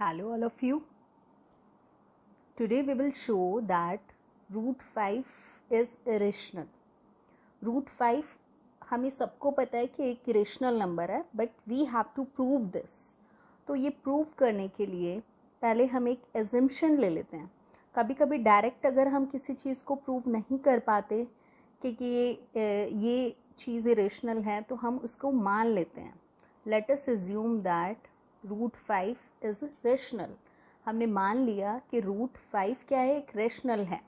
Hello all of you. Today we will show that root 5 is irrational. Root 5 हमें सबको पता है कि एक इरेशनल नंबर है, but we have to prove this. तो ये प्रूव करने के लिए पहले हम एक एजम्पशन ले लेते हैं. कभी कभी डायरेक्ट अगर हम किसी चीज़ को प्रूव नहीं कर पाते कि ये चीज़ इरेशनल है, तो हम उसको मान लेते हैं. Let us assume that root 5 is rational. हमने मान लिया कि रूट 5 क्या है, एक रेशनल है.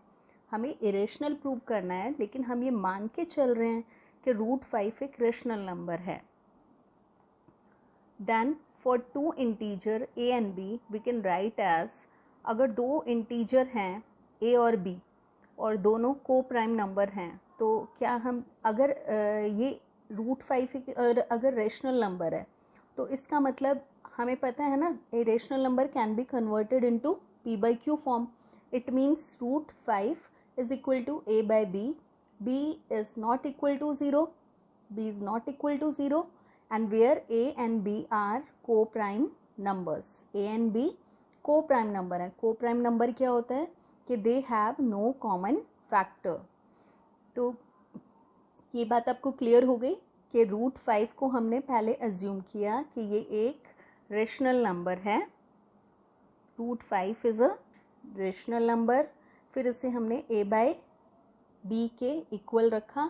हमें इरेशनल प्रूव करना है, लेकिन हम ये मान के चल रहे हैं कि रूट 5 एक रेशनल नंबर है. Then for two integer a and b we can write as, अगर दो इंटीजर हैं a और b और दोनों को प्राइम नंबर हैं, तो क्या हम अगर ये रूट 5 अगर रेशनल नंबर है, तो इसका मतलब हमें पता है ना, a rational number can be converted into p by q form. It means root 5 is equal to a by b. b is not equal to 0. b is not equal to 0. And where a and b are co-prime numbers. a and b co-prime number है. co-prime number क्या होता है कि they have no common factor. तो ये बात आपको clear हो गई कि रूट 5 को हमने पहले अज्यूम किया कि ये एक रेशनल नंबर है. Root 5 is a rational number. फिर इसे हमने a बाय b के इक्वल रखा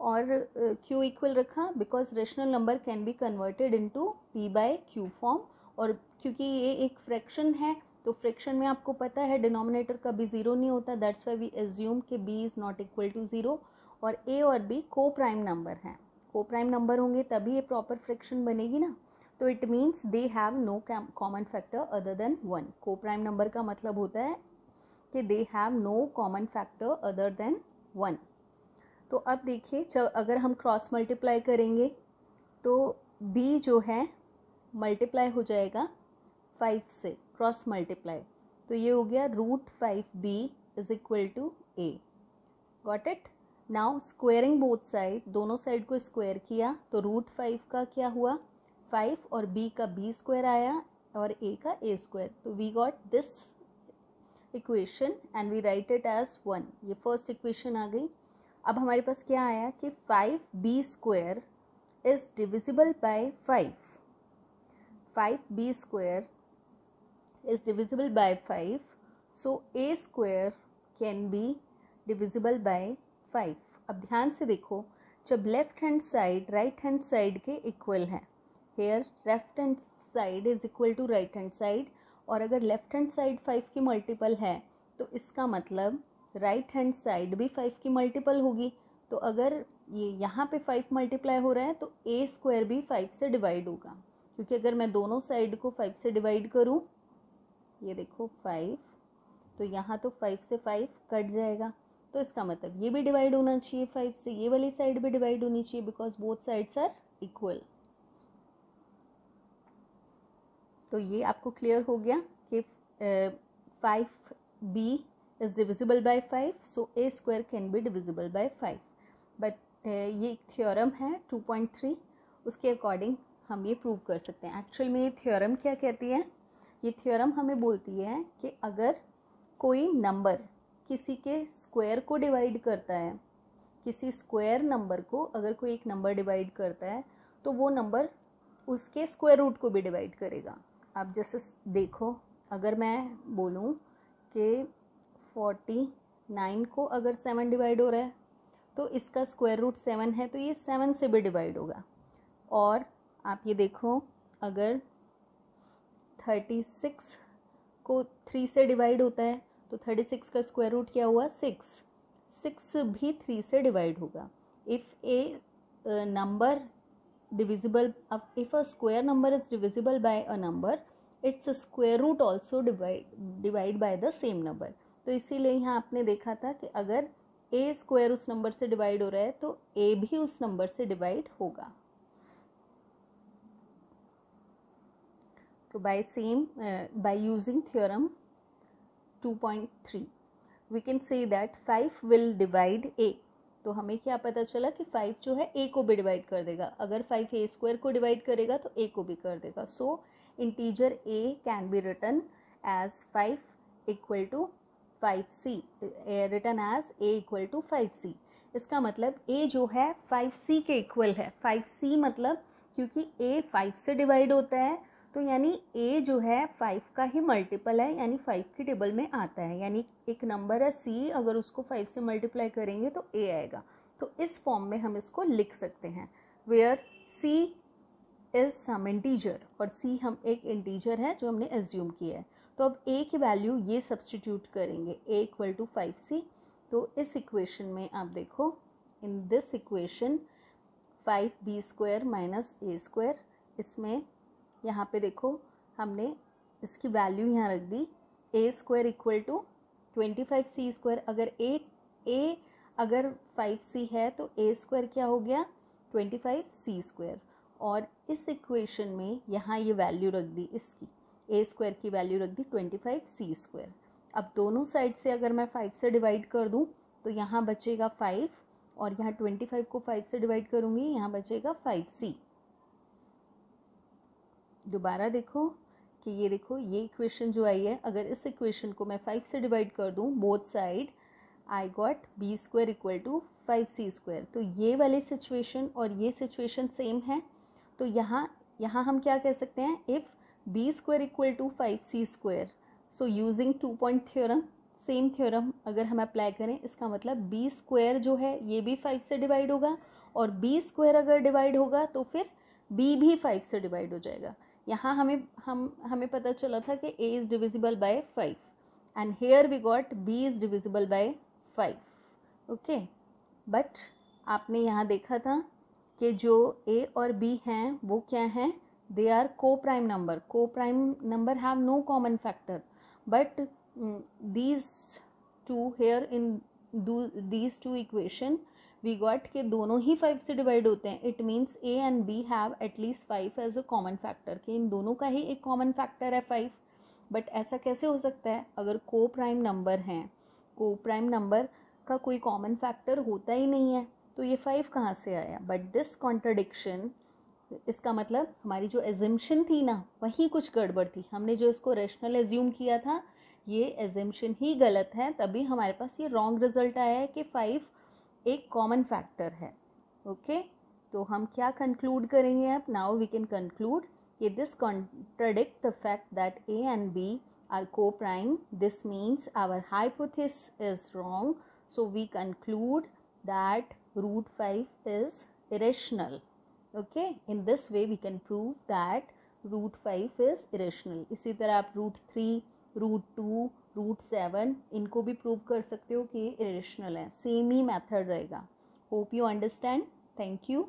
और q इक्वल रखा, because rational number can be converted into p by q form. और क्योंकि ये एक फ्रैक्शन है, तो फ्रैक्शन में आपको पता है डिनोमिनेटर कभी ज़ीरो नहीं होता. दैट्स वाई वी एज्यूम कि b is not equal to zero. और a और b को प्राइम नंबर हैं. को प्राइम नंबर होंगे तभी ये प्रॉपर फ्रैक्शन बनेगी ना. तो it means they have no common factor other than 1. Coprime number का मतलब होता है कि they have no common factor other than 1. तो अब देखिए, जब अगर हम क्रॉस मल्टीप्लाई करेंगे तो b जो है मल्टीप्लाई हो जाएगा 5 से. क्रॉस मल्टीप्लाई, तो ये हो गया root 5b is equal to a. Got it. Now squaring both side, दोनों साइड को स्क्वायर किया, तो रूट 5 का क्या हुआ, 5 और b का b स्क्वायर आया और a का a स्क्वायर. तो we got this equation and we write it as 1. ये फर्स्ट इक्वेशन आ गई. अब हमारे पास क्या आया कि 5b square is divisible by 5. 5b square is divisible by 5, so a square can be divisible by 5. अब ध्यान से देखो, जब left hand side right hand side के इक्वल है, here left hand side is equal to right hand side, और अगर left hand side 5 की मल्टीपल है, तो इसका मतलब राइट हैंड साइड भी 5 की मल्टीपल होगी. तो अगर ये यहाँ पे 5 मल्टीप्लाई हो रहा है, तो a स्क्वायर भी 5 से डिवाइड होगा. क्योंकि अगर मैं दोनों साइड को 5 से डिवाइड करूँ, ये देखो 5, तो यहाँ तो 5 से 5 कट जाएगा. तो इसका मतलब ये भी डिवाइड होना चाहिए 5 से, ये वाली साइड भी डिवाइड होनी चाहिए, because both sides are equal. तो ये आपको क्लियर हो गया कि 5b is divisible by 5, so a square can be divisible by 5. But ये एक थ्योरम है 2.3, उसके अकॉर्डिंग हम ये प्रूव कर सकते हैं. एक्चुअल में ये थ्योरम क्या कहती है, ये थ्योरम हमें बोलती है कि अगर कोई नंबर किसी के स्क्वायर को डिवाइड करता है, किसी स्क्वायर नंबर को अगर कोई एक नंबर डिवाइड करता है, तो वो नंबर उसके स्क्वायर रूट को भी डिवाइड करेगा. आप जैसे देखो, अगर मैं बोलूँ कि 49 को अगर 7 डिवाइड हो रहा है, तो इसका स्क्वायर रूट 7 है, तो ये 7 से भी डिवाइड होगा. और आप ये देखो, अगर 36 को 3 से डिवाइड होता है, तो 36 का स्क्वायर रूट क्या हुआ, 6. 6 भी 3 से डिवाइड होगा. If A number divisible, if a square number is divisible by a number, its square root also divide by the same number. तो इसीलिए यहाँ आपने देखा था कि अगर a स्क्वायर उस नंबर से डिवाइड हो रहा है, तो a भी उस नंबर से डिवाइड होगा. तो by using theorem 2.3 we can say that 5 will divide a. तो हमें क्या पता चला कि 5 जो है a को भी डिवाइड कर देगा. अगर 5 a स्क्वायर को डिवाइड करेगा तो a को भी कर देगा. So integer a can be written as 5 equal to 5c, written as a equal to 5c। इसका मतलब a जो है 5c के इक्वल है। 5c मतलब क्योंकि a 5 से डिवाइड होता है, तो यानी a जो है 5 का ही मल्टीपल है, यानी 5 की टेबल में आता है। यानी एक नंबर है c, अगर उसको 5 से मल्टीप्लाई करेंगे तो a आएगा। तो इस फॉर्म में हम इसको लिख सकते हैं, where c is some integer, और c हम एक इंटीजर है जो हमने एज्यूम किया है। तो अब a की वैल्यू ये सब्सटीट्यूट करेंगे, a इक्वल टू 5c। तो इस इक्वेशन में आप देखो, in this equation 5b square minus a square, इसमें यहाँ पे देखो हमने इसकी वैल्यू यहाँ रख दी, a square equal to 25c square. अगर a अगर 5c है तो a स्क्वायर क्या हो गया 25c स्क्वायर। और इस इक्वेशन में यहाँ ये वैल्यू रख दी, इसकी a स्क्वायर की वैल्यू रख दी 25c स्क्वायर। अब दोनों साइड से अगर मैं 5 से डिवाइड कर दूँ तो यहाँ बचेगा 5, और यहाँ 25 को 5 से डिवाइड करूँगी, यहाँ बचेगा 5c। दोबारा देखो कि ये देखो ये इक्वेशन जो आई है, अगर इस इक्वेशन को मैं 5 से डिवाइड कर दूँ both side, I got b square equal to 5c square. तो ये वाली सिचुएशन और ये सिचुएशन सेम है। तो यहाँ हम क्या कह सकते हैं, if b square equal to 5c square, so using 2 point theorem, same theorem अगर हम अप्लाई करें, इसका मतलब b स्क्वायर जो है ये भी 5 से डिवाइड होगा, और b स्क्वायर अगर डिवाइड होगा तो फिर b भी 5 से डिवाइड हो जाएगा। यहाँ हमें पता चला था कि a is divisible by 5, and here we got b is divisible by 5। Okay, but आपने यहाँ देखा था कि जो a और b हैं वो क्या हैं, they are coprime number. Coprime number have no common factor, but these two here in these two equation we got कि दोनों ही 5 से डिवाइड होते हैं। It means a and b have at least 5 as a common factor, कि इन दोनों का ही एक common factor है 5। बट ऐसा कैसे हो सकता है, अगर को प्राइम नंबर हैं, को प्राइम नंबर का कोई कॉमन फैक्टर होता ही नहीं है, तो ये 5 कहाँ से आया। बट दिस कॉन्ट्रडिक्शन, इसका मतलब हमारी जो एजम्पशन थी ना, वही कुछ गड़बड़ थी। हमने जो इसको रेशनल एज्यूम किया था, ये एजम्पशन ही गलत है, तभी हमारे पास ये रॉन्ग रिजल्ट आया है कि 5 एक कॉमन फैक्टर है। ओके, तो हम क्या कंक्लूड करेंगे अब, नाउ वी कैन कंक्लूड कि this contradict the fact that a and b are co-prime. This means our hypothesis is wrong, so we conclude that root 5 is irrational. Okay, in this way we can prove that root 5 is irrational. इसी तरह आप root 3, root 2, root 7 इनको भी prove कर सकते हो कि irrational है। सेम ही मेथड रहेगा। Hope you understand. Thank you.